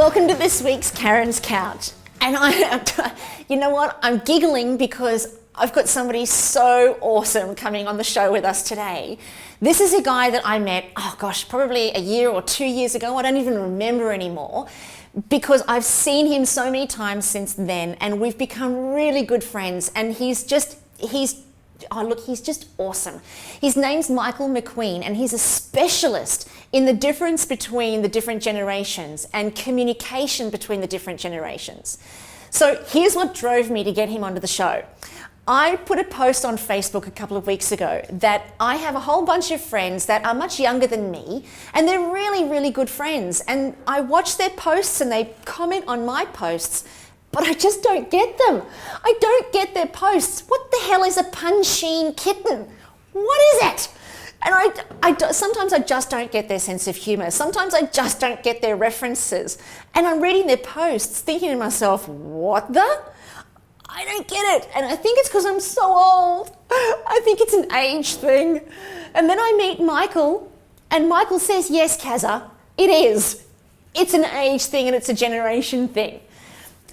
Welcome to this week's Carren's Couch. And you know what? I'm giggling because I've got somebody so awesome coming on the show with us today. This is a guy that I met, probably a year or 2 years ago. I don't even remember anymore because I've seen him so many times since then and we've become really good friends, and he's just awesome. His name's Michael McQueen, and he's a specialist in the difference between the different generations and communication between the different generations. So here's what drove me to get him onto the show. I put a post on Facebook a couple of weeks ago that I have a whole bunch of friends that are much younger than me, and they're really, really good friends. And I watch their posts and they comment on my posts, but I just don't get them. I don't get their posts. What the hell is a punchine kitten? What is it? And sometimes I just don't get their sense of humor. Sometimes I just don't get their references. And I'm reading their posts thinking to myself, what the? I don't get it. And I think it's because I'm so old. I think it's an age thing. And then I meet Michael, and Michael says, yes, Kazza, it is. It's an age thing and it's a generation thing.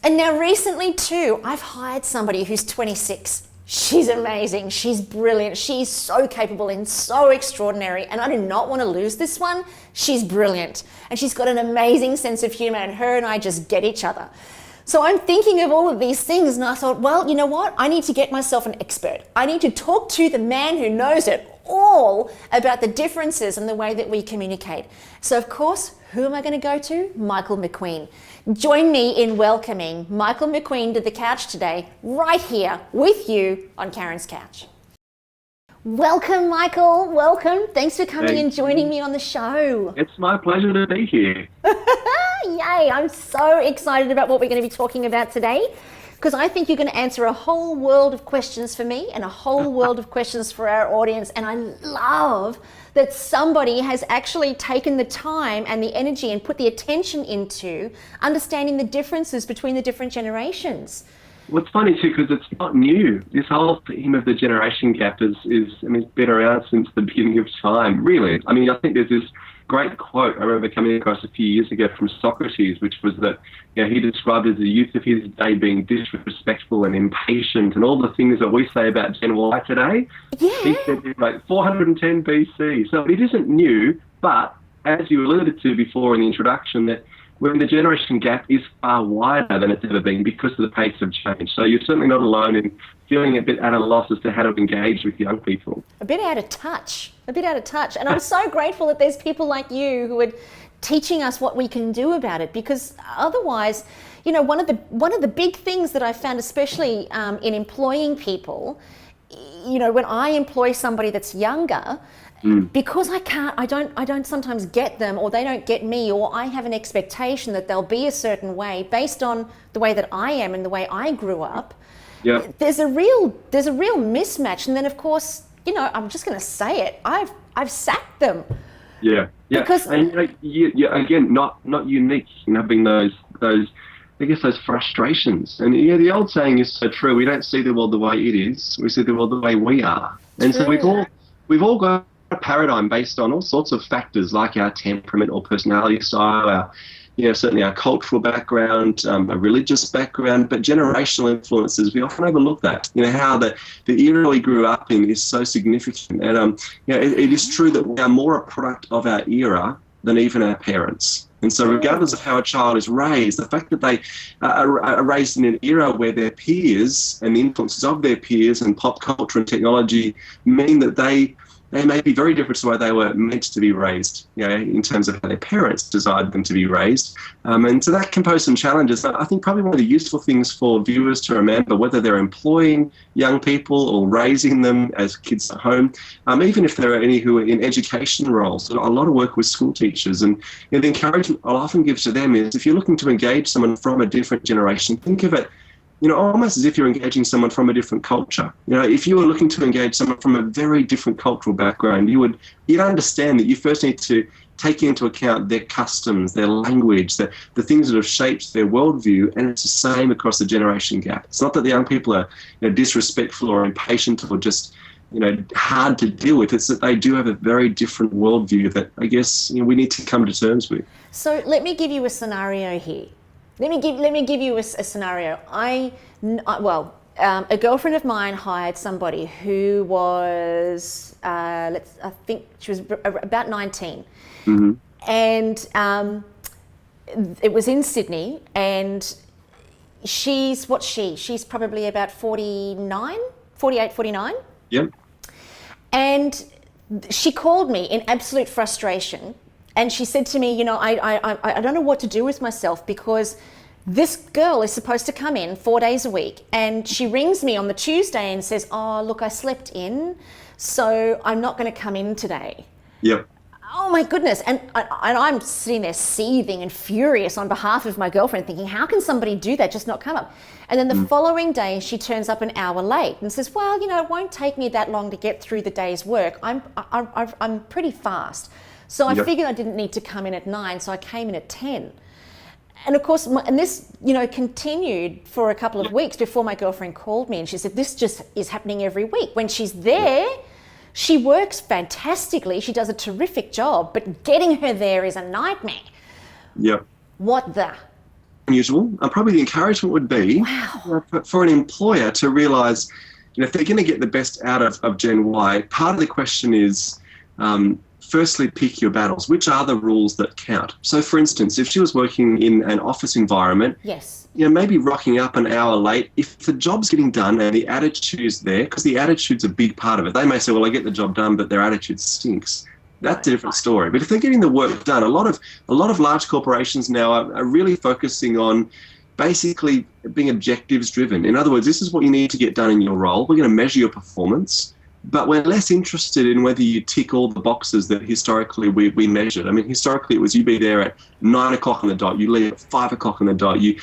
And now recently too, I've hired somebody who's 26. She's amazing, she's brilliant, she's so capable and so extraordinary, and I do not want to lose this one. She's brilliant, and she's got an amazing sense of humor, and her and I just get each other. So I'm thinking of all of these things, and I thought, well, you know what? I need to get myself an expert. I need to talk to the man who knows it all about the differences in the way that we communicate. So of course, who am I going to go to? Michael McQueen. Join me in welcoming Michael McQueen to the couch today, right here with you on Carren's Couch. Welcome, Michael. Welcome. Thanks for coming and joining me on the show. It's my pleasure to be here. Yay. I'm so excited about what we're going to be talking about today, because I think you're going to answer a whole world of questions for me and a whole world of questions for our audience. And I love that somebody has actually taken the time and the energy and put the attention into understanding the differences between the different generations. Well, it's funny too, because it's not new. This whole theme of the generation gap it's been around since the beginning of time, really. I mean, I think there's this great quote I remember coming across a few years ago from Socrates, which was that he described as the youth of his day being disrespectful and impatient and all the things that we say about Gen Y today. Yeah. He said it like 410 BC. So it isn't new, but as you alluded to before in the introduction, that when the generation gap is far wider than it's ever been because of the pace of change. So you're certainly not alone in feeling a bit at a loss as to how to engage with young people. A bit out of touch. And I'm so grateful that there's people like you who are teaching us what we can do about it, because otherwise, one of the big things that I found, especially in employing people, when I employ somebody that's younger, because I don't sometimes get them, or they don't get me, or I have an expectation that they'll be a certain way based on the way that I am and the way I grew up. Yeah. There's a real mismatch. And then of course, I'm just going to say it, I've sacked them. Yeah. Because and again, not unique in having those frustrations. And the old saying is so true. We don't see the world the way it is. We see the world the way we are. And True. So we've all got a paradigm based on all sorts of factors, like our temperament or personality style, certainly our cultural background, a religious background, but generational influences, we often overlook that. How the era we grew up in is so significant. And it is true that we are more a product of our era than even our parents. And so regardless of how a child is raised, the fact that they are raised in an era where their peers and the influences of their peers and pop culture and technology mean that they may be very different to the way they were meant to be raised, in terms of how their parents desired them to be raised. And so that can pose some challenges. I think probably one of the useful things for viewers to remember, whether they're employing young people or raising them as kids at home, even if there are any who are in education roles, a lot of work with school teachers. And the encouragement I'll often give to them is, if you're looking to engage someone from a different generation, think of it almost as if you're engaging someone from a different culture. If you were looking to engage someone from a very different cultural background, you'd understand that you first need to take into account their customs, their language, the things that have shaped their worldview, and it's the same across the generation gap. It's not that the young people are disrespectful or impatient or just hard to deal with. It's that they do have a very different worldview that I guess we need to come to terms with. So let me give you a scenario here. Let me give you a scenario. A girlfriend of mine hired somebody who was, I think she was about 19. Mm-hmm. And it was in Sydney, and she's probably about 48, 49. Yep. And she called me in absolute frustration, and she said to me, I don't know what to do with myself, because this girl is supposed to come in 4 days a week, and she rings me on the Tuesday and says, oh, look, I slept in, so I'm not going to come in today. Yep. Oh my goodness. And I'm sitting there seething and furious on behalf of my girlfriend, thinking, how can somebody do that, just not come up? And then the following day, she turns up an hour late and says, well, it won't take me that long to get through the day's work. I'm pretty fast. So I figured I didn't need to come in at 9, so I came in at 10. And of course, this, continued for a couple of weeks before my girlfriend called me, and she said, this just is happening every week. When she's there, she works fantastically. She does a terrific job, but getting her there is a nightmare. Yep. What the? Unusual. Probably the encouragement would be for an employer to realise, if they're going to get the best out of Gen Y, part of the question is, firstly, pick your battles. Which are the rules that count? So, for instance, if she was working in an office environment, yes, maybe rocking up an hour late, if the job's getting done and the attitude's there, because the attitude's a big part of it. They may say, well, I get the job done, but their attitude stinks. That's a different story. But if they're getting the work done, a lot of large corporations now are really focusing on basically being objectives driven. In other words, this is what you need to get done in your role. We're going to measure your performance, but we're less interested in whether you tick all the boxes that historically we measured. I mean, historically it was you be there at 9 o'clock on the dot, you leave at 5 o'clock on the dot, you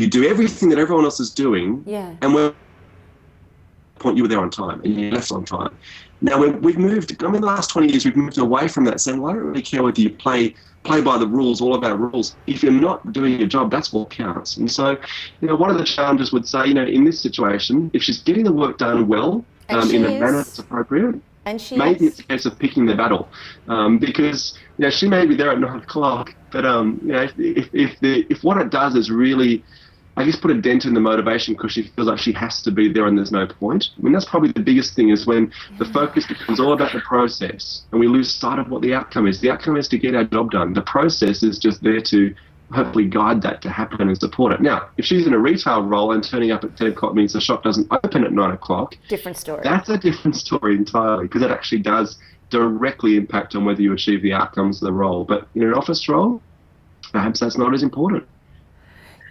do everything that everyone else is doing, and we're point you were there on time and you left on time. Now we've moved, the last 20 years we've moved away from that, saying, well, I don't really care whether you play by the rules, all about rules. If you're not doing your job, that's what counts. And so, one of the challenges would say, in this situation, if she's getting the work done well, in a manner that's appropriate, and maybe it's a case of picking the battle, because she may be there at 9 o'clock, but if what it does is really, I guess, put a dent in the motivation because she feels like she has to be there and there's no point. I mean, that's probably the biggest thing, is when the focus becomes all about the process and we lose sight of what the outcome is. The outcome is to get our job done. The process is just there to hopefully guide that to happen and support it. Now, if she's in a retail role and turning up at 10 o'clock means the shop doesn't open at 9 o'clock, different story. That's a different story entirely, because it actually does directly impact on whether you achieve the outcomes of the role. But in an office role, perhaps that's not as important.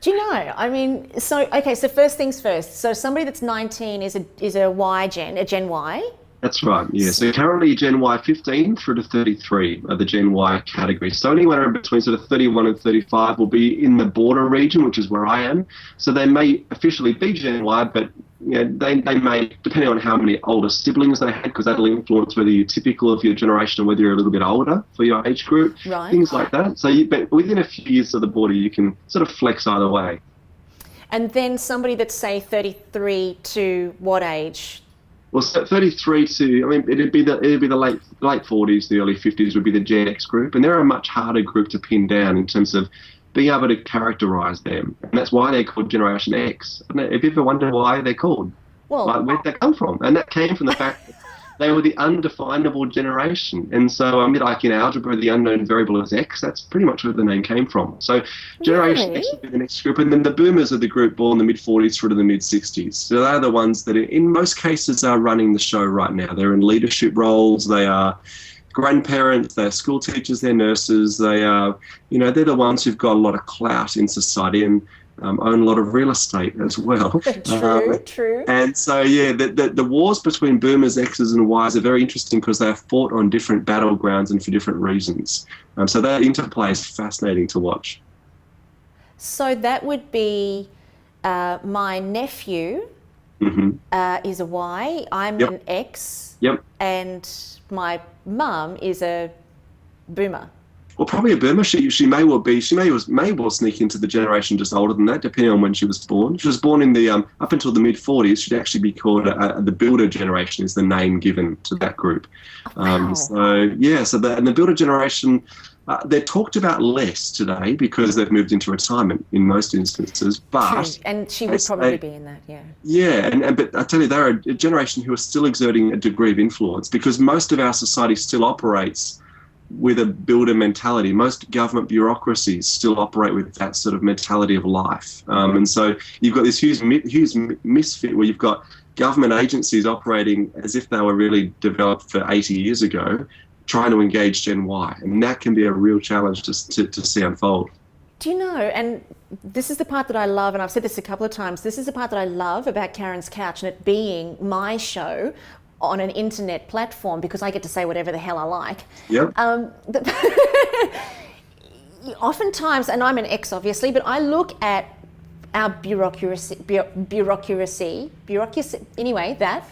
Do you know, so first things first. So somebody that's 19 is a Gen Y? That's right, yeah. So currently Gen Y 15 through to 33 are the Gen Y category. So anywhere in between sort of 31 and 35 will be in the border region, which is where I am. So they may officially be Gen Y, but they may, depending on how many older siblings they had, because that'll influence whether you're typical of your generation or whether you're a little bit older for your age group, right, things like that. So but within a few years of the border, you can sort of flex either way. And then somebody that's, say, 33 to what age? Well, so 33 to, it'd be the late 40s, the early 50s would be the Gen X group, and they're a much harder group to pin down in terms of being able to characterise them, and that's why they're called Generation X. Have you ever wondered why they're called? Well, where'd that come from? And that came from the fact that they were the undefinable generation, and so like in algebra, the unknown variable is X. That's pretty much where the name came from. So Generation X would be the next group, and then the boomers are the group born in the mid-40s through to the mid-60s. So they're the ones that in most cases are running the show right now. They're in leadership roles, they are grandparents, they're school teachers, they're nurses, they are, they're the ones who've got a lot of clout in society and own a lot of real estate as well. True. And so, the wars between boomers, X's and Y's are very interesting because they're fought on different battlegrounds and for different reasons. So that interplay is fascinating to watch. So that would be my nephew is a Y, I'm an X, Yep. and my mum is a boomer. Well, probably a boomer. She may well sneak into the generation just older than that, depending on when she was born. She was born in the up until the mid-40s. She'd actually be called the builder generation, is the name given to that group. Wow. The builder generation, they're talked about less today because they've moved into retirement in most instances. But true. And she would probably be in that, yeah. Yeah, but I tell you, they're a generation who are still exerting a degree of influence because most of our society still operates with a builder mentality. Most government bureaucracies still operate with that sort of mentality of life. And so you've got this huge misfit where you've got government agencies operating as if they were really developed for 80 years ago, trying to engage Gen Y. And that can be a real challenge to see unfold. Do you know, and this is the part that I love, and I've said this a couple of times, this is the part that I love about Carren's Couch and it being my show on an internet platform because I get to say whatever the hell I like. Yep. Oftentimes, and I'm an ex obviously, but I look at our bureaucracy, anyway, that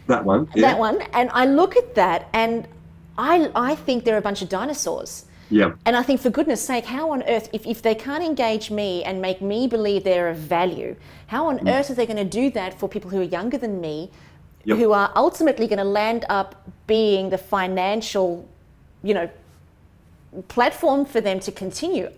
one, yeah. That one, and I look at that and I think they're a bunch of dinosaurs. Yeah. And I think, for goodness sake, how on earth, if they can't engage me and make me believe they're of value, how on earth are they going to do that for people who are younger than me, Yep. who are ultimately going to land up being the financial, platform for them to continue?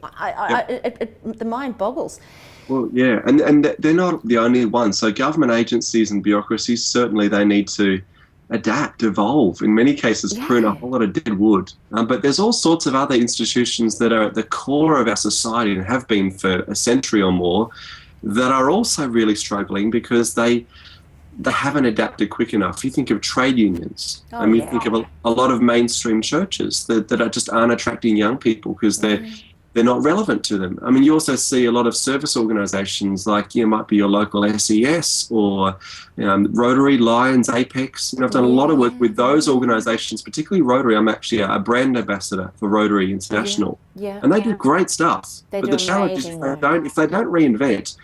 The mind boggles. Well, yeah, and they're not the only ones. So government agencies and bureaucracies, certainly they need to adapt, evolve, in many cases prune a whole lot of dead wood. But there's all sorts of other institutions that are at the core of our society and have been for a century or more that are also really struggling because they haven't adapted quick enough. You think of trade unions. You think of a lot of mainstream churches that just aren't attracting young people because they're not relevant to them. I mean, you also see a lot of service organisations like, might be your local SES or Rotary, Lions, Apex. I've done a lot of work with those organisations, particularly Rotary. I'm actually a brand ambassador for Rotary International. Yeah. And they do great stuff. But the challenge is if they don't reinvent,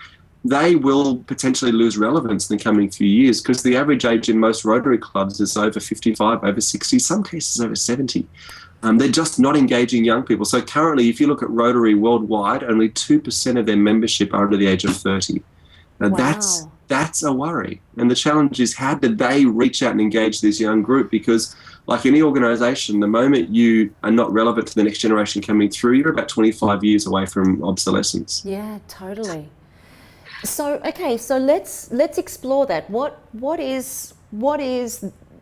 they will potentially lose relevance in the coming few years because the average age in most Rotary clubs is over 55, over 60, some cases over 70. They're just not engaging young people. So currently, if you look at Rotary worldwide, only 2% of their membership are under the age of 30. Now, that's a worry. And the challenge is, how did they reach out and engage this young group? Because like any organisation, the moment you are not relevant to the next generation coming through, you're about 25 years away from obsolescence. Yeah, totally. So, okay, so let's explore that. What is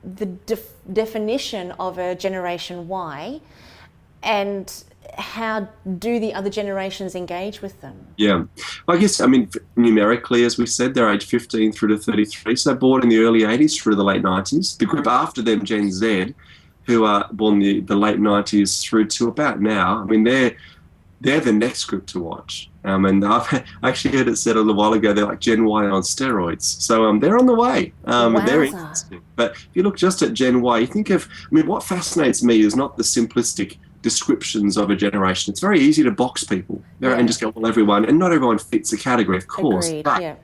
the definition of a Generation Y, and how do the other generations engage with them? Yeah, I guess, numerically, as we said, they're age 15 through to 33, so born in the early 80s through the late 90s. The group after them, Gen Z, who are born the late 90s through to about now, they're the next group to watch. And I've actually heard it said a little while ago, they're like Gen Y on steroids. So they're on the way. They're interesting. But if you look just at Gen Y, you think of, what fascinates me is not the simplistic descriptions of a generation. It's very easy to box people and just go, well, everyone, and not everyone fits a category, of course. Agreed, but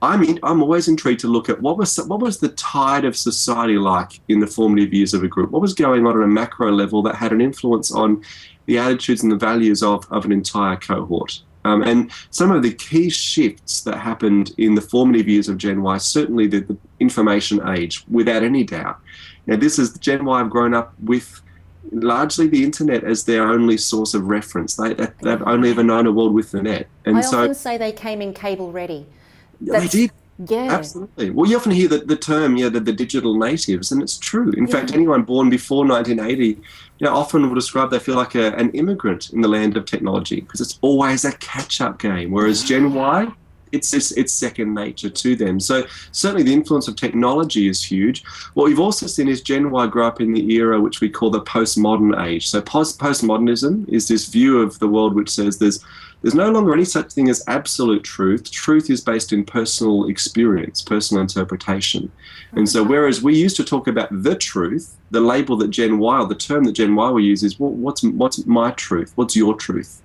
I'm always intrigued to look at what was the tide of society like in the formative years of a group. What was going on at a macro level that had an influence on the attitudes and the values of an entire cohort. And some of the key shifts that happened in the formative years of Gen Y, certainly the information age, without any doubt. Now, this is Gen Y have grown up with largely the internet as their only source of reference. They've only ever known a world with the net. And I often say they came in cable ready. They did. Yeah. Absolutely. Well, you often hear the term, the digital natives, and it's true. In fact, anyone born before 1980, often will describe they feel like an immigrant in the land of technology because it's always a catch-up game. Whereas Gen Y, it's second nature to them. So certainly the influence of technology is huge. What we've also seen is Gen Y grow up in the era which we call the postmodern age. So postmodernism is this view of the world which says there's no longer any such thing as absolute truth. Truth is based in personal experience, personal interpretation. And so whereas we used to talk about the truth, the label that Gen Y, or the term that Gen Y will use is, well, what's my truth? What's your truth?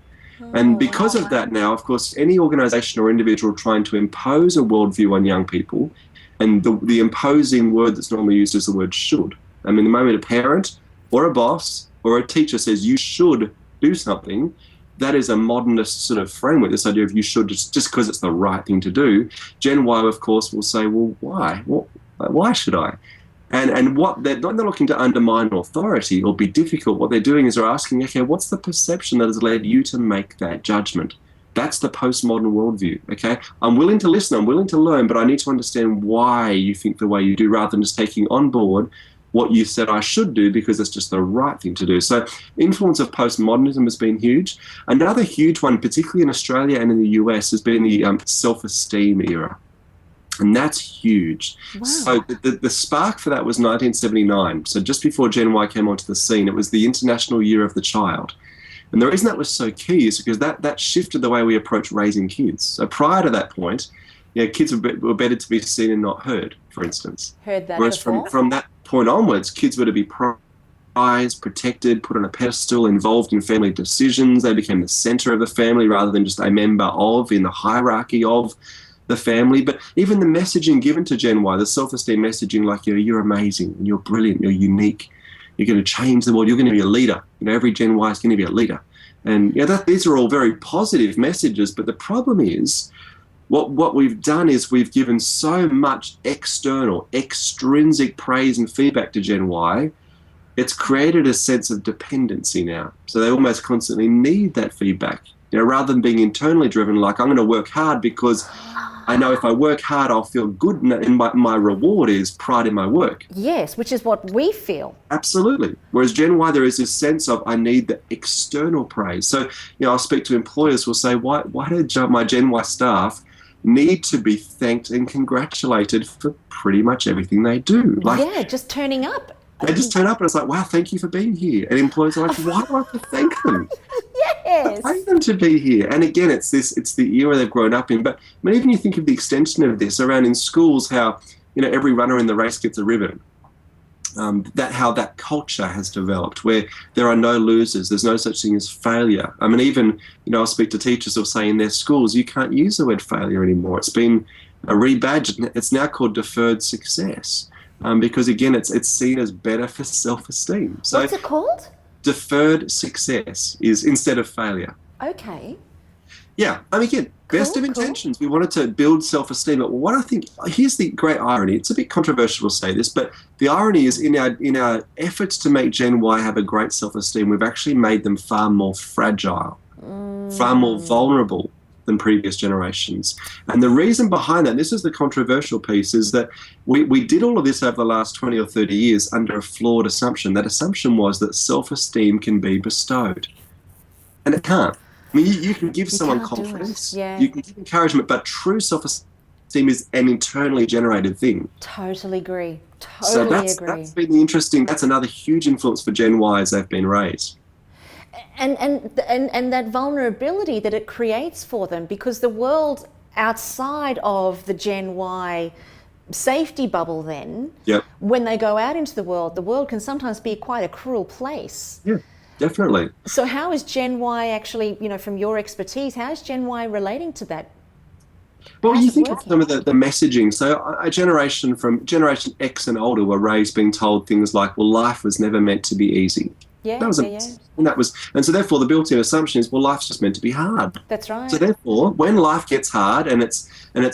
And because of that now, of course, any organisation or individual trying to impose a worldview on young people, and the imposing word that's normally used is the word should. The moment a parent or a boss or a teacher says you should do something, that is a modernist sort of framework, this idea of you should just because it's the right thing to do. Gen Y, of course, will say, well, why? Why should I? And what they're not looking to undermine authority or be difficult. What they're doing is they're asking, okay, what's the perception that has led you to make that judgment? That's the postmodern worldview, okay? I'm willing to listen, I'm willing to learn, but I need to understand why you think the way you do rather than just taking on board what you said I should do because it's just the right thing to do. So influence of postmodernism has been huge. Another huge one, particularly in Australia and in the US, has been the self-esteem era. And that's huge. Wow. So the spark for that was 1979. So just before Gen Y came onto the scene, it was the International Year of the Child. And the reason that was so key is because that shifted the way we approach raising kids. So prior to that point, kids were better to be seen and not heard, for instance. Heard that Whereas before? from that point onwards, kids were to be prized, protected, put on a pedestal, involved in family decisions. They became the center of the family rather than just a member of, in the hierarchy of the family. But even the messaging given to Gen Y, the self-esteem messaging like, you're amazing, you're brilliant, you're unique, you're going to change the world, you're going to be a leader. Every Gen Y is going to be a leader. And these are all very positive messages, but the problem is what we've done is we've given so much external, extrinsic praise and feedback to Gen Y, it's created a sense of dependency now. So they almost constantly need that feedback. Rather than being internally driven, like I'm going to work hard because I know if I work hard, I'll feel good, and my reward is pride in my work. Yes, which is what we feel. Absolutely. Whereas Gen Y, there is this sense of I need the external praise. So, I'll speak to employers who will say, why did my Gen Y staff need to be thanked and congratulated for pretty much everything they do? Just turning up. They just turn up and it's like, wow, thank you for being here. And employers are like, why do I have to thank them? Yes. I pay them to be here. And again, it's the era they've grown up in. But even you think of the extension of this around in schools, how, every runner in the race gets a ribbon. How that culture has developed where there are no losers. There's no such thing as failure. I mean, even, I'll speak to teachers who'll say in their schools, you can't use the word failure anymore. It's been rebadged. It's now called deferred success. Because again, it's seen as better for self-esteem. So what's it called? Deferred success is instead of failure. Okay. Yeah, again, best of intentions. We wanted to build self-esteem. But what I think, here's the great irony. It's a bit controversial to say this, but the irony is in our efforts to make Gen Y have a great self-esteem, we've actually made them far more fragile, far more vulnerable than previous generations. And the reason behind that, this is the controversial piece, is that we did all of this over the last 20 or 30 years under a flawed assumption. That assumption was that self-esteem can be bestowed. And it can't. You can give someone confidence, you can give encouragement, but true self-esteem is an internally generated thing. Totally agree. So that's been that's another huge influence for Gen Y as they've been raised. And that vulnerability that it creates for them, because the world outside of the Gen Y safety bubble then, when they go out into the world can sometimes be quite a cruel place. Yeah, definitely. So how is Gen Y actually, from your expertise, how is Gen Y relating to that? Well, you think of some of the messaging. So a generation from Generation X and older were raised being told things like, well, life was never meant to be easy. And so therefore the built-in assumption is, well, life's just meant to be hard. That's right. So therefore, when life gets hard and it's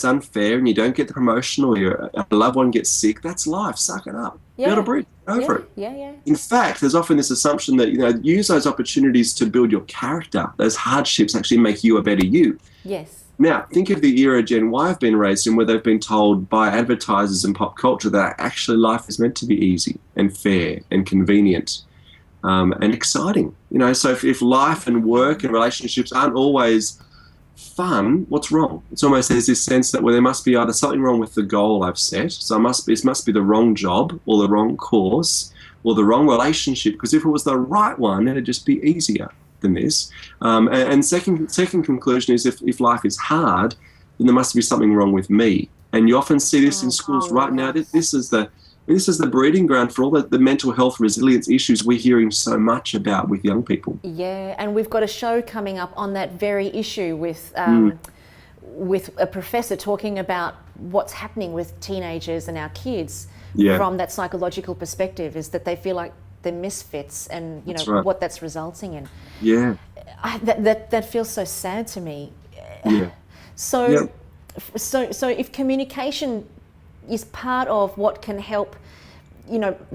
unfair and you don't get the promotion or a loved one gets sick, that's life. Suck it up. Be able to breathe over it. Yeah. In fact, there's often this assumption that use those opportunities to build your character. Those hardships actually make you a better you. Yes. Now, think of the era Gen Y have been raised in, where they've been told by advertisers and pop culture that actually life is meant to be easy and fair and convenient. And exciting, so if life and work and relationships aren't always fun, what's wrong? It's almost there's this sense that, well, there must be either something wrong with the goal I've set, so it must be the wrong job or the wrong course or the wrong relationship, because if it was the right one, it'd just be easier than this. And second conclusion is if life is hard, then there must be something wrong with me. And you often see this in schools right now. This is the breeding ground for all the mental health resilience issues we're hearing so much about with young people. Yeah, and we've got a show coming up on that very issue with a professor talking about what's happening with teenagers and our kids from that psychological perspective, is that they feel like the misfits and That's right. what that's resulting in. Yeah. That feels so sad to me. Yeah. So, Yep. so if communication is part of what can help,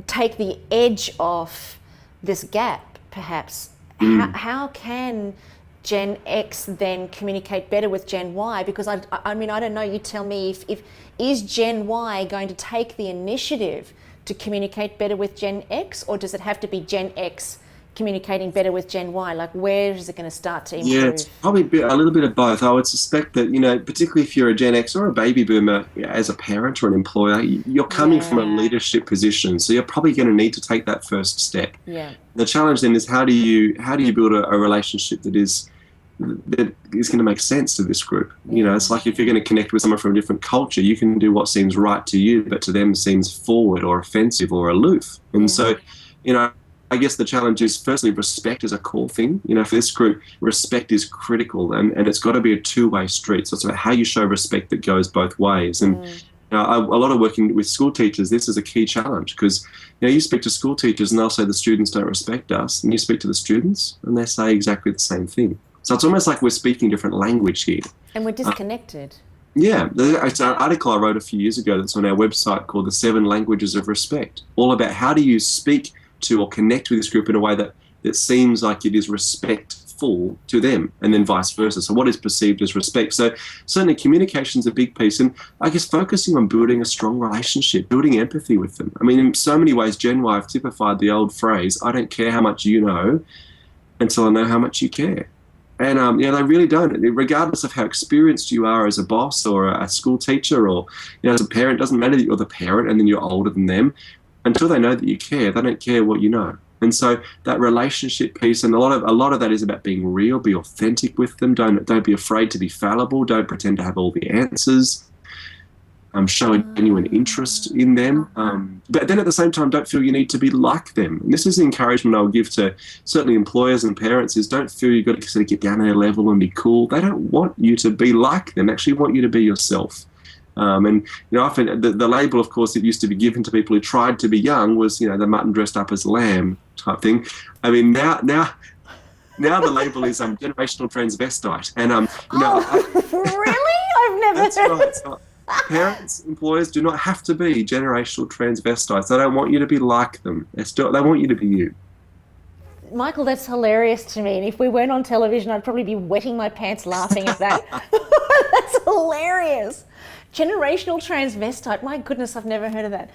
take the edge off this gap, perhaps, how can Gen X then communicate better with Gen Y? Because I mean, I don't know, you tell me, if is Gen Y going to take the initiative to communicate better with Gen X, or does it have to be Gen X communicating better with Gen Y? Like, where is it going to start to improve? Yeah, it's probably a little bit of both. I would suspect that, particularly if you're a Gen X or a baby boomer, as a parent or an employer, you're coming from a leadership position. So you're probably going to need to take that first step. Yeah. The challenge then is how do you build a relationship that is going to make sense to this group? It's like if you're going to connect with someone from a different culture, you can do what seems right to you, but to them seems forward or offensive or aloof. And so, I guess the challenge is, firstly, respect is a core thing. For this group, respect is critical, and it's got to be a two-way street. So it's about how you show respect that goes both ways. And a lot of working with school teachers, this is a key challenge, because you speak to school teachers and they'll say the students don't respect us, and you speak to the students and they say exactly the same thing. So it's almost like we're speaking different language here. And we're disconnected. It's an article I wrote a few years ago that's on our website called The 7 Languages of Respect, all about how do you speak to or connect with this group in a way that seems like it is respectful to them, and then vice versa. So what is perceived as respect? So certainly communication is a big piece, and I guess focusing on building a strong relationship, building empathy with them. I mean, in so many ways, Gen Y have typified the old phrase, I don't care how much you know until I know how much you care. And they really don't. Regardless of how experienced you are as a boss or a school teacher or as a parent, it doesn't matter that you're the parent and then you're older than them. Until they know that you care, they don't care what you know. And so that relationship piece, and a lot of that is about being real, be authentic with them. Don't be afraid to be fallible. Don't pretend to have all the answers. Show a genuine interest in them. But then at the same time, don't feel you need to be like them. And this is an encouragement I'll give to certainly employers and parents, is don't feel you've got to sort of get down to their level and be cool. They don't want you to be like them. They actually want you to be yourself. And often the label, of course, that used to be given to people who tried to be young was, the mutton dressed up as lamb type thing. I mean, now the label is generational transvestite. And Really? I've never that's heard. Right. So parents, employers do not have to be generational transvestites. They don't want you to be like them. They want you to be you. Michael, that's hilarious to me. And if we weren't on television, I'd probably be wetting my pants laughing at that. That's hilarious. Generational transvestite. My goodness, I've never heard of that.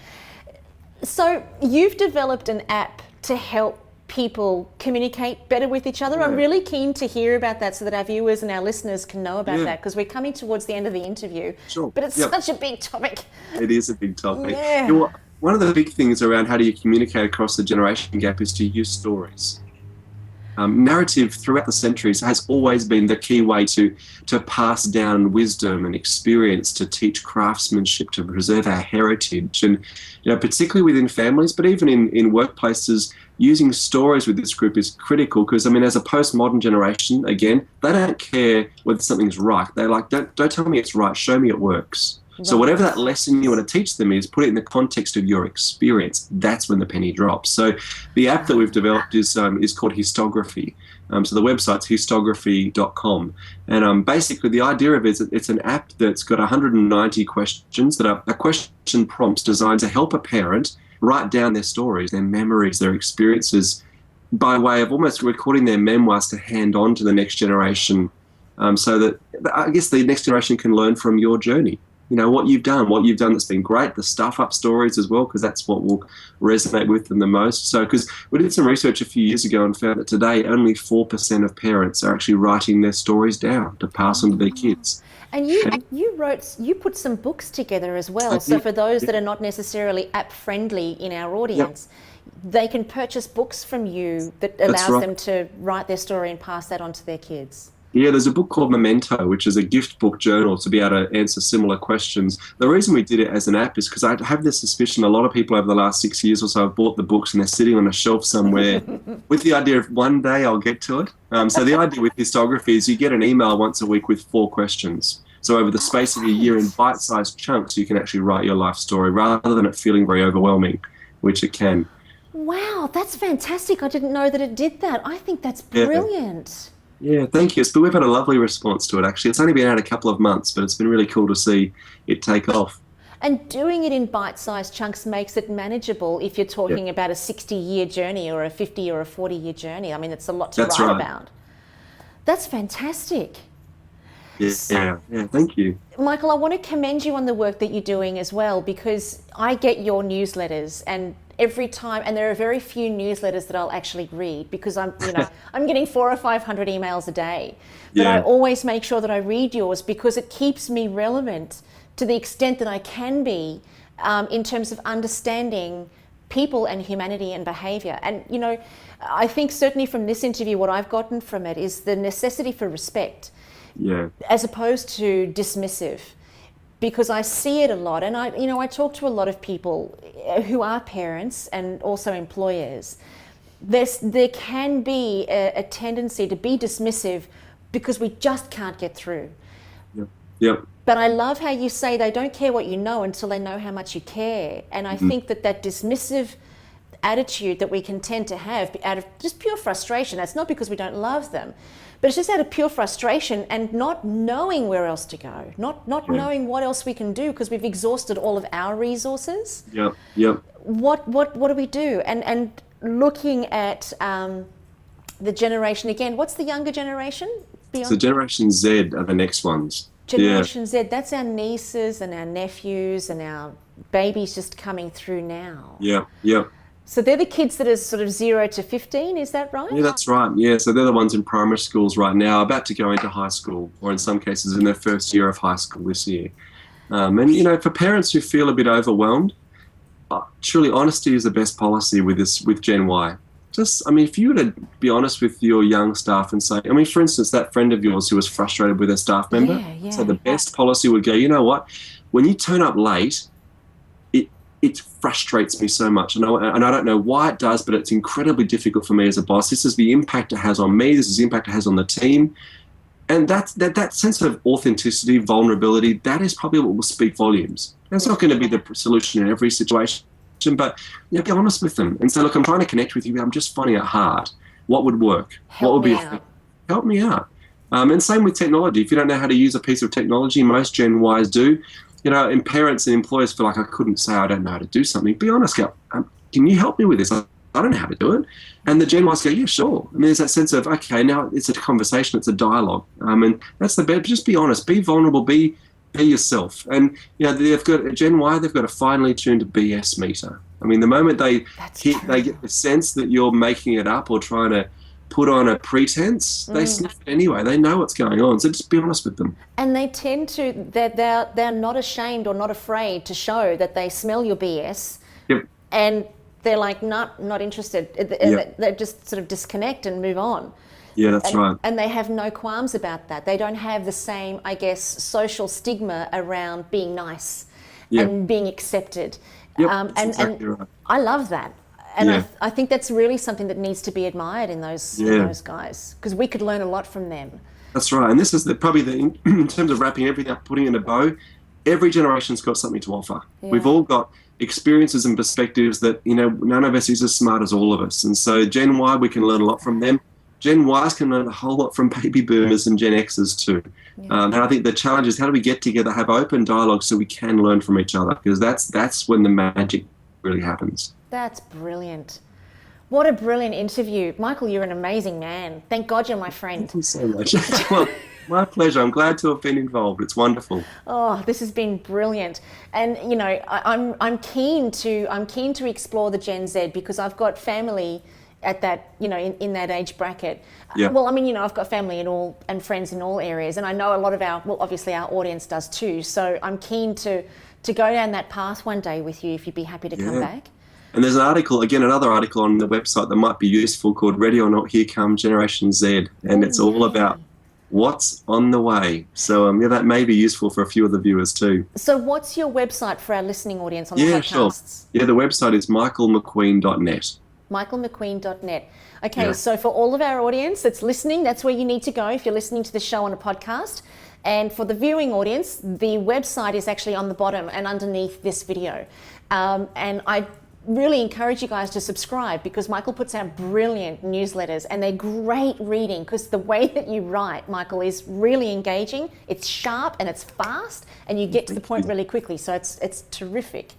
So you've developed an app to help people communicate better with each other. I'm really keen to hear about that so that our viewers and our listeners can know about that, because we're coming towards the end of the interview. Sure. But it's such a big topic. It is a big topic. Yeah. One of the big things around how do you communicate across the generation gap is to use stories. Narrative throughout the centuries has always been the key way to pass down wisdom and experience, to teach craftsmanship, to preserve our heritage. And particularly within families, but even in workplaces, using stories with this group is critical, because as a postmodern generation, again, they don't care whether something's right. They're like, don't tell me it's right, show me it works. So whatever that lesson you want to teach them is, put it in the context of your experience. That's when the penny drops. So the app that we've developed is called Histography. So the website's histography.com. And basically the idea of it is it's an app that's got 190 questions that are question prompts designed to help a parent write down their stories, their memories, their experiences, by way of almost recording their memoirs to hand on to the next generation, so that I guess the next generation can learn from your journey. What you've done that's been great, the stuff-up stories as well, because that's what will resonate with them the most. So, because we did some research a few years ago and found that today only 4% of parents are actually writing their stories down to pass on to their kids. And you put some books together as well. So for those that are not necessarily app-friendly in our audience, they can purchase books from you that allows them to write their story and pass that on to their kids. Yeah, there's a book called Memento, which is a gift book journal to be able to answer similar questions. The reason we did it as an app is because I have this suspicion a lot of people over the last 6 years or so have bought the books and they're sitting on a shelf somewhere with the idea of one day I'll get to it. So the idea with Histography is you get an email once a week with 4 questions. So over the space of a year in bite-sized chunks, you can actually write your life story rather than it feeling very overwhelming, which it can. Wow, that's fantastic. I didn't know that it did that. I think that's Yeah. brilliant. Yeah, thank you. But we've had a lovely response to it, actually. It's only been out a couple of months, but it's been really cool to see it take off. And doing it in bite-sized chunks makes it manageable if you're Yeah, talking about a 60-year journey or a 50 or a 40-year journey. I mean, it's a lot to that's write right. about. That's fantastic. Yeah, thank you. Michael, I want to commend you on the work that you're doing as well, because I get your newsletters, and every time, and there are very few newsletters that I'll actually read, because I'm getting 400 or 500 emails a day. But I Yeah, always make sure that I read yours because it keeps me relevant to the extent that I can be, in terms of understanding people and humanity and behavior. And, I think certainly from this interview, what I've gotten from it is the necessity for respect yeah, as opposed to dismissive, because I see it a lot. And I talk to a lot of people who are parents and also employers. There can be a tendency to be dismissive because we just can't get through. yep, yep. But I love how you say they don't care what you know until they know how much you care. And I think that dismissive attitude that we can tend to have out of just pure frustration, that's not because we don't love them, but it's just out of pure frustration and not knowing where else to go, not Yeah, knowing what else we can do because we've exhausted all of our resources. yep, yep. What do we do? And looking at the generation again, what's the younger generation So beyond? Generation Z are the next ones. Yeah, Generation Z, that's our nieces and our nephews and our babies just coming through now. yeah, yeah. So they're the kids that are sort of 0 to 15, is that right? Yeah, that's right. Yeah, so they're the ones in primary schools right now, about to go into high school, or in some cases in their first year of high school this year. And for parents who feel a bit overwhelmed, truly honesty is the best policy with Gen Y. If you were to be honest with your young staff and say, for instance, that friend of yours who was frustrated with a staff member, Yeah, so the yeah. best policy would go, you know what, when you turn up late, it frustrates me so much. And I don't know why it does, but it's incredibly difficult for me as a boss. This is the impact it has on me. This is the impact it has on the team. And that sense of authenticity, vulnerability, that is probably what will speak volumes. That's not going to be the solution in every situation, but be honest with them and say, look, I'm trying to connect with you, but I'm just finding it hard. What would work? What would be effective? Help me out. And same with technology. If you don't know how to use a piece of technology, most Gen Ys do. And parents and employers feel like, I couldn't say I don't know how to do something. Be honest, go, can you help me with this? I don't know how to do it. And the Gen Ys go, yeah, sure. There's that sense of, okay, now it's a conversation, it's a dialogue. And that's the best. Just be honest, be vulnerable, be yourself. And they've got Gen Y, they've got a finely tuned BS meter. The moment they get the sense that you're making it up or trying to put on a pretense, they sniff it anyway. They know what's going on. So just be honest with them. And they tend to, they're not ashamed or not afraid to show that they smell your BS. Yep. And they're like, not interested. Yep. They just sort of disconnect and move on. Yeah, that's right. And they have no qualms about that. They don't have the same, I guess, social stigma around being nice and being accepted. Yep, and exactly right. I love that. And Yeah. I think that's really something that needs to be admired in those guys, because we could learn a lot from them. That's right. And this is in terms of wrapping everything up, putting in a bow, every generation's got something to offer. Yeah. We've all got experiences and perspectives that, none of us is as smart as all of us. And so Gen Y, we can learn a lot from them. Gen Ys can learn a whole lot from baby boomers and Gen Xers too. Yeah. And I think the challenge is, how do we get together, have open dialogue so we can learn from each other? Because that's when the magic really happens. That's brilliant. What a brilliant interview. Michael, you're an amazing man. Thank God you're my friend. Thank you so much. Well, my pleasure. I'm glad to have been involved. It's wonderful. Oh, this has been brilliant. And I'm keen to explore the Gen Z, because I've got family at that, in that age bracket. Yeah. Well, I've got family and friends in all areas, and I know a lot of obviously our audience does too. So I'm keen to go down that path one day with you, if you'd be happy to come back. And there's another article on the website that might be useful called Ready or Not, Here Come Generation Z. And it's all about what's on the way. So that may be useful for a few of the viewers too. So what's your website for our listening audience on the podcasts? Sure. Yeah, the website is michaelmcqueen.net. michaelmcqueen.net. Okay, Yeah. so for all of our audience that's listening, that's where you need to go if you're listening to the show on a podcast. And for the viewing audience, the website is actually on the bottom and underneath this video. And really encourage you guys to subscribe, because Michael puts out brilliant newsletters and they're great reading, because the way that you write, Michael, is really engaging. It's sharp and it's fast and you get to the point really quickly. So it's terrific.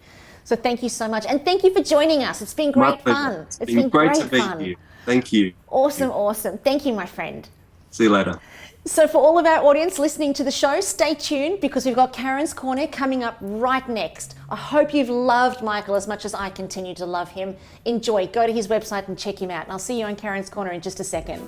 So thank you so much. And thank you for joining us. It's been great fun. It's been great to be here. Thank you. Awesome. Thank you, my friend. See you later. So for all of our audience listening to the show, stay tuned, because we've got Carren's Corner coming up right next. I hope you've loved Michael as much as I continue to love him. Enjoy. Go to his website and check him out. And I'll see you on Carren's Corner in just a second.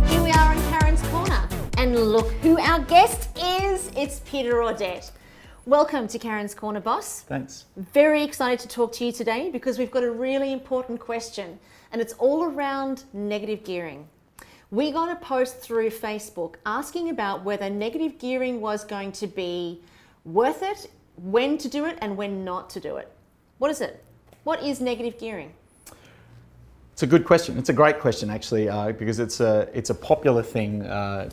Here we are on Carren's Corner. And look who our guest is. It's Peter Audette. Welcome to Carren's Corner, boss. Thanks. Very excited to talk to you today, because we've got a really important question, and it's all around negative gearing. We got a post through Facebook asking about whether negative gearing was going to be worth it, when to do it and when not to do it. What is it? What is negative gearing? It's a good question. It's a great question, actually, because it's a popular thing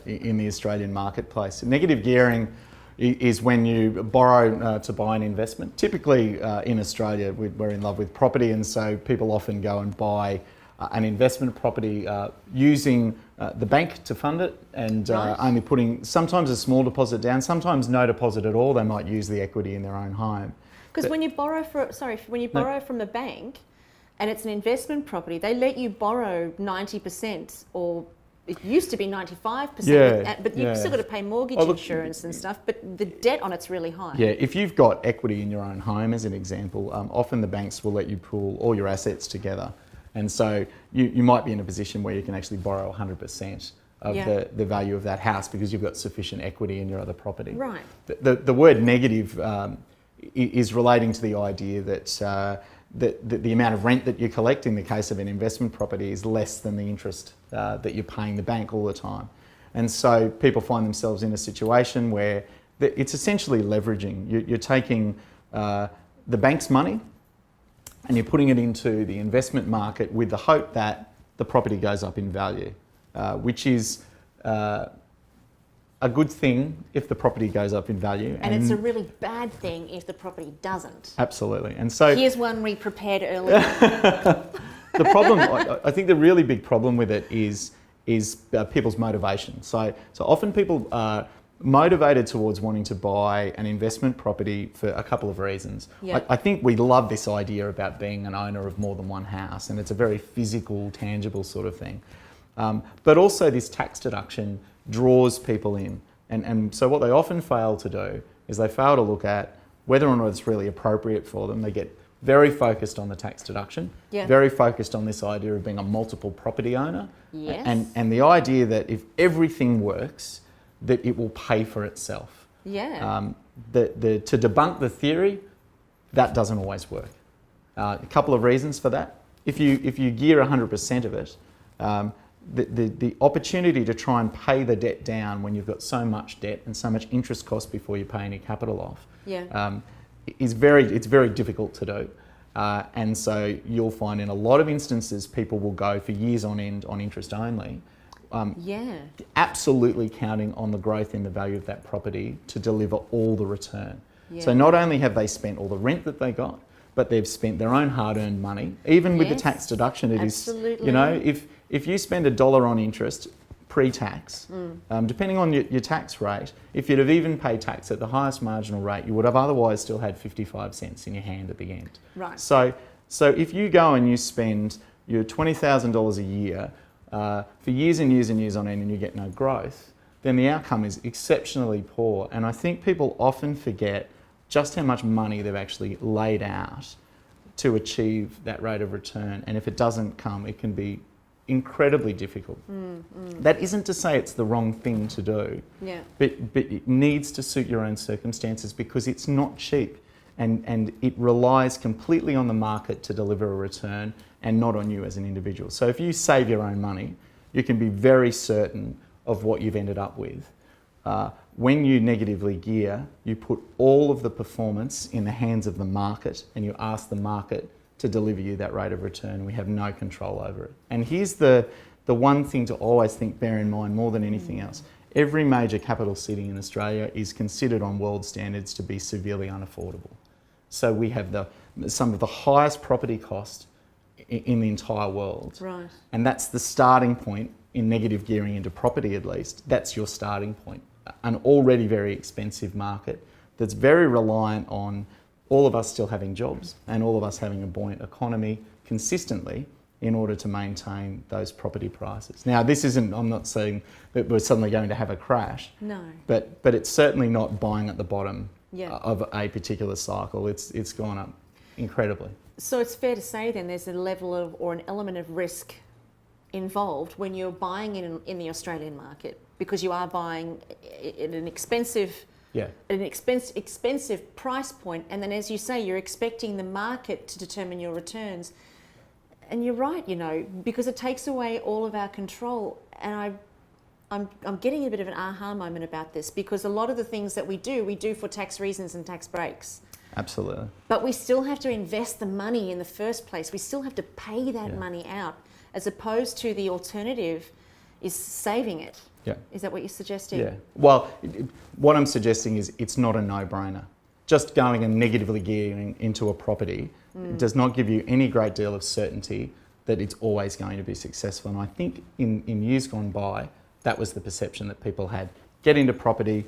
in the Australian marketplace. Negative gearing is when you borrow to buy an investment. Typically in Australia, we're in love with property, and so people often go and buy an investment property using the bank to fund it, and only putting sometimes a small deposit down, sometimes no deposit at all. They might use the equity in their own home. Because when you borrow from the bank and it's an investment property, they let you borrow 90%, or it used to be 95%, but you've still got to pay mortgage insurance and stuff, but the debt on it's really high. Yeah, if you've got equity in your own home, as an example, often the banks will let you pool all your assets together. And so you might be in a position where you can actually borrow 100% of the value of that house, because you've got sufficient equity in your other property. Right. The word negative is relating to the idea that the amount of rent that you collect in the case of an investment property is less than the interest that you're paying the bank all the time. And so people find themselves in a situation where it's essentially leveraging. You're taking the bank's money and you're putting it into the investment market with the hope that the property goes up in value, which is a good thing if the property goes up in value. And it's a really bad thing if the property doesn't. Absolutely. And so here's one we prepared earlier. the problem, I think the really big problem with it is people's motivation. So often people are motivated towards wanting to buy an investment property for a couple of reasons. Yep. I think we love this idea about being an owner of more than one house, and it's a very physical, tangible sort of thing. But also this tax deduction draws people in. And so what they often fail to do is they fail to look at whether or not it's really appropriate for them. They get very focused on the tax deduction, very focused on this idea of being a multiple property owner, and the idea that if everything works, that it will pay for itself. To debunk the theory, that doesn't always work. A couple of reasons for that. If you gear 100% of it, the opportunity to try and pay the debt down when you've got so much debt and so much interest cost before you pay any capital off it's very difficult to do. And so you'll find in a lot of instances people will go for years on end on interest only, absolutely counting on the growth in the value of that property to deliver all the return. So not only have they spent all the rent that they got, but they've spent their own hard-earned money. Even with the tax deduction, it is, you know, if you spend $1 on interest pre-tax, depending on your tax rate, if you'd have even paid tax at the highest marginal rate, you would have otherwise still had 55 cents in your hand at the end. Right. So if you go and you spend your $20,000 a year for years and years and years on end and you get no growth, then the outcome is exceptionally poor. And I think people often forget just how much money they've actually laid out to achieve that rate of return. And if it doesn't come, it can be incredibly difficult. That isn't to say it's the wrong thing to do, but it needs to suit your own circumstances, because it's not cheap, and it relies completely on the market to deliver a return and not on you as an individual. So if you save your own money, you can be very certain of what you've ended up with. When you negatively gear, you put all of the performance in the hands of the market, and you ask the market to deliver you that rate of return. We have no control over it. And here's the the one thing to always bear in mind more than anything else, every major capital city in Australia is considered on world standards to be severely unaffordable. So we have some of the highest property costs in the entire world. Right. And that's the starting point in negative gearing into property, at least. That's your starting point. An already very expensive market that's very reliant on all of us still having jobs and all of us having a buoyant economy consistently in order to maintain those property prices. Now, this isn't, I'm not saying that we're suddenly going to have a crash. No. But it's certainly not buying at the bottom Yeah. of a particular cycle. It's gone up incredibly. So it's fair to say then there's a level of, or an element of risk involved when you're buying in the Australian market, because you are buying at an expensive price point, and then, as you say, you're expecting the market to determine your returns. And you're right, you know, because it takes away all of our control. And I'm getting a bit of an aha moment about this, because a lot of the things that we do for tax reasons and tax breaks. Absolutely. But we still have to invest the money in the first place. We still have to pay that money out, as opposed to the alternative is saving it. Yeah. Is that what you're suggesting? Yeah. Well, what I'm suggesting is it's not a no-brainer. Just going and negatively gearing into a property does not give you any great deal of certainty that it's always going to be successful. And I think in years gone by, that was the perception that people had. Get into property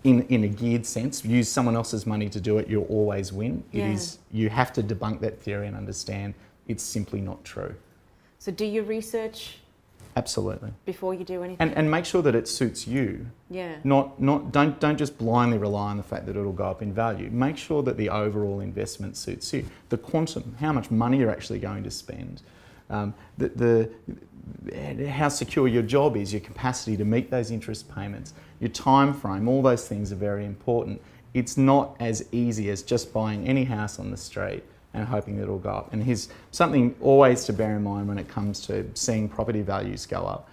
in a geared sense, use someone else's money to do it, you'll always win. Yeah. It is, you have to debunk that theory and understand it's simply not true. So do your research Absolutely. before you do anything. And make sure that it suits you. Yeah. Don't just blindly rely on the fact that it'll go up in value. Make sure that the overall investment suits you. The quantum, how much money you're actually going to spend, how secure your job is, your capacity to meet those interest payments, your time frame, all those things are very important. It's not as easy as just buying any house on the street and hoping that it'll go up. And here's something always to bear in mind when it comes to seeing property values go up.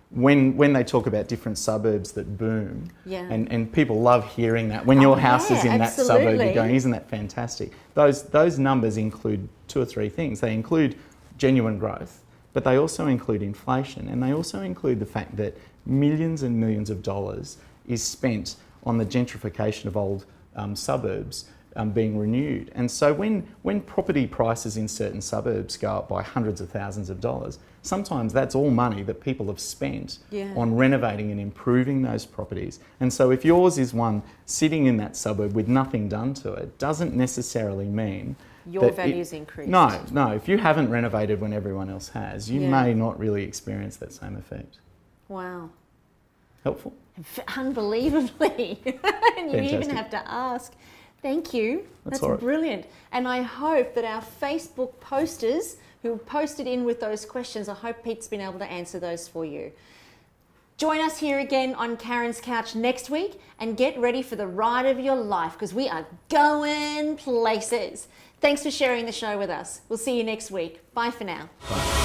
When they talk about different suburbs that boom, and people love hearing that. When your house is in that suburb, you're going, isn't that fantastic? Those numbers include two or three things. They include genuine growth, but they also include inflation, and they also include the fact that millions and millions of dollars is spent on the gentrification of old suburbs being renewed. And so when property prices in certain suburbs go up by hundreds of thousands of dollars, sometimes that's all money that people have spent on renovating and improving those properties. And so if yours is one sitting in that suburb with nothing done to it, doesn't necessarily mean your value's increased. No. If you haven't renovated when everyone else has, you may not really experience that same effect. Wow. Helpful? Unbelievably. And you even have to ask. Thank you. That's all right. Brilliant. And I hope that our Facebook posters who posted in with those questions, I hope Pete's been able to answer those for you. Join us here again on Carren's Couch next week and get ready for the ride of your life, because we are going places. Thanks for sharing the show with us. We'll see you next week. Bye for now. Bye.